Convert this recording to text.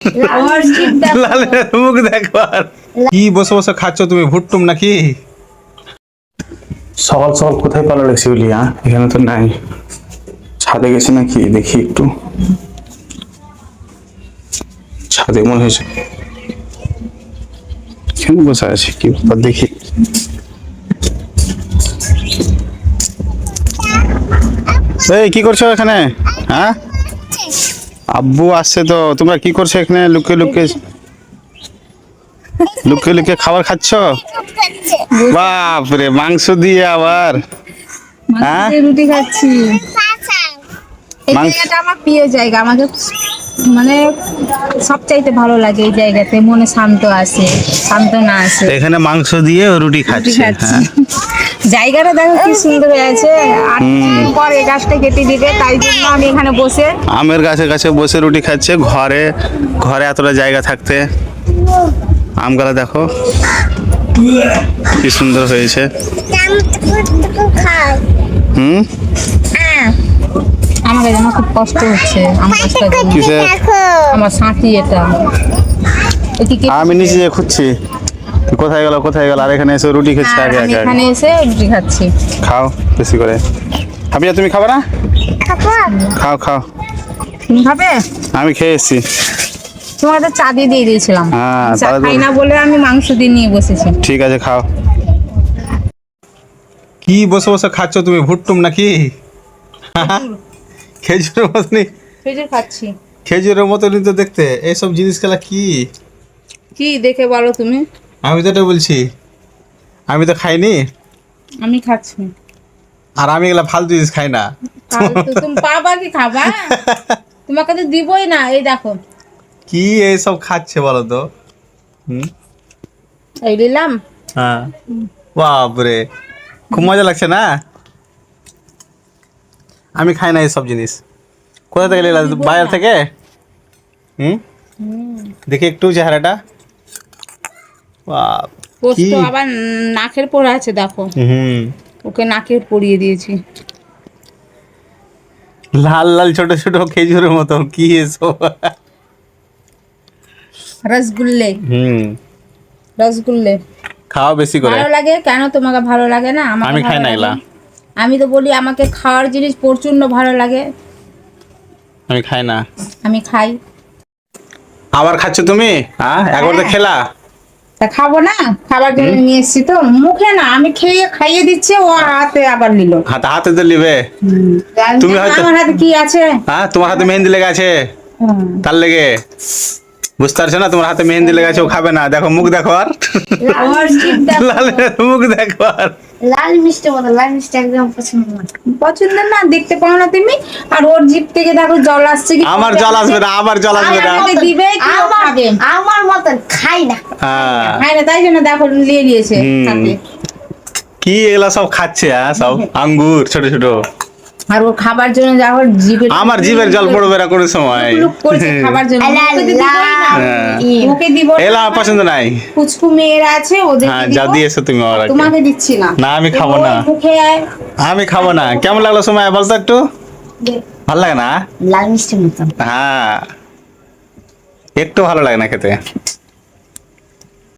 লালের মুখ দেখো আর কি বসে বসে খাচ্ছ তুমি? ভুট্টুম নাকি? সকাল সকাল কোথায় পালালে শিউলি? এখানে তো নাই, ছাদে গেছে নাকি? দেখি একটু, ছাদে মনে হয়েছে। এখানে বসে আছে কি ব্যাপার দেখি। এই কি করছো এখানে? হ্যাঁ, আব্বু আসছে তো। তোমরা কি করছো এখানে লুকিয়ে লুকিয়ে? লুকিয়ে লুকিয়ে খাবার খাচ্ছ? বাপরে, মাংস দিয়ে আবার? হ্যাঁ, রুটি খাচ্ছি। এই জায়গাটা আমার প্রিয় জায়গা, আমাকে মানে সবচাইতে ভালো লাগে এই জায়গাতে, মনে শান্ত আসে, সান্ত্বনা আসে। এখানে মাংস দিয়ে রুটি খাচ্ছে। হ্যাঁ, জায়গাটা দেখো কি সুন্দর হয়েছে। 8 দিন পর এই গাছটা কেটে দিবে, তাই জন্য আমি এখানে বসে আমের গাছের কাছে বসে রুটি খাচ্ছে। ঘরে ঘরে এতটা জায়গা থাকতে আম গালা দেখো কি সুন্দর হয়েছে। হুম, আমার যেন খুব কষ্ট হচ্ছে আমার গাছটা জন্য। কিসের? আমার সাথী এটা এদিকে আমি নিচে যে খুঁজছি কোথায় গেল কোথায় গেল। আর এখানে এসে রুটি খাচ্ছে আগে আমি আগে আগে। এখানে এসে রুটি খাচ্ছি। খাও বেশি করে। হাবিয়া তুমি খাবে না? খাও খাও। তুমি খাবে? আমি খেয়ে এসেছি। তোমাকে তো চা দিয়ে দিয়েছিলাম। হ্যাঁ, চা তাহলে তো- খাই না বলে আমি মাংস দিয়ে নিয়ে বসেছি। ঠিক আছে খাও। কি বসে বসে খাচ্ছ তুমি? ভুট্টুম নাকি? খেজুরের মতনই, খেজুর খাচ্ছি। খেজুরের মতনই তো দেখতে। এইসব জিনিস খেলা কি? কি দেখে বলো তুমি? আমি তো এটা বলছি, আমি তো খাইনি। আমি খাচ্ছি। আর আমি এগুলা ফালতু জিনিস খাই না। ফালতু তুমি পাবা কি খাবা? তোমাকে তো দিবই না। এই দেখো কি এইসব খাচ্ছে বলো তো? হুম, এই দিলাম। হ্যাঁ, বাপরে, খুব মজা লাগছে না? আমি খাই না এইসব জিনিস। কোথা থেকে নিলা? বাজার থেকে? হুম, দেখি একটু চেহারাটা। বাপ, কি? পোস্ত আবার নাকের পরে আছে দেখো। হুম, ওকে নাকের পরিয়ে দিয়েছি। লাল লাল ছোট ছোট খেজুরের মতো কি এসব? রসগুল্লে, হুম, রসগুল্লে খাও বেশি করে। ভালো লাগে কেন? তোমাকে ভালো লাগে না? আমাকে আমি খাই ভালো না লাগে। এগুলা। আমি তো বলি আমাকে খাওয়ার জিনিস প্রচন্ড ভালো লাগে, আমি খাই না। আমি খাই। আবার খাচ্ছ তুমি? হ্যাঁ, একবার তো খেলা। তা খাবো না? খাবার জন্য নিয়ে এসেছি তো। মুখে না, আমি খাইয়ে দিচ্ছি, ও হাতে আবার নিল। হাতে হাতে তো নিবে। তুমি হয়তো- আমার হাতে কি আছে? হ্যাঁ, তোমার হাতে মেহেন্দি লেগে আছে, তার লেগে। বুঝতে পারছো না? তোমার হাতে মেহেন্দি লেগে আছে, ও খাবে না। দেখো মুখ দেখো আর, আমার জিভ দেখো। লালের মুখ দেখো আর। লাল মিষ্টি মতো, লাল মিষ্টি একদম পছন্দ না। পছন্দ না, দেখতে পাও না তুমি? আর ওর জিভ থেকে দেখো জল আসছে কি? আমার জল আসবে না, আমার জল আসবে না। আমাকে দিবে কি ও খাবে? আমার মতন খাই না। হ্যাঁ, খায় না, তাই জন্য দেখো নিয়ে নিয়েছে হুম। হাতে। কি এগুলা সব খাচ্ছে? সব আঙ্গুর ছোট ছোট। আর ও খাবার জন্য যখন জিভে আমার জিভের জল পড়বে না কোনো সময়। লুক করছে খাবার জন্য। লা, ওকে তো দিবই না। হ্যাঁ। ওকে দিব না। এগুলা আমার পছন্দ নাই। কুচকু মেয়েরা আছে, ওদের হ্যাঁ, যা দিয়েছো তুমি আমার আগে। তোমাকে দিচ্ছি না। না, আমি খাবো ওই না। মুখে আমি খাবো না। কেমন লাগলো সময় বলতো একটু? ভালো লাগে না? লাল মিষ্টি মতন। হ্যাঁ, একটু ভালো লাগে না খেতে।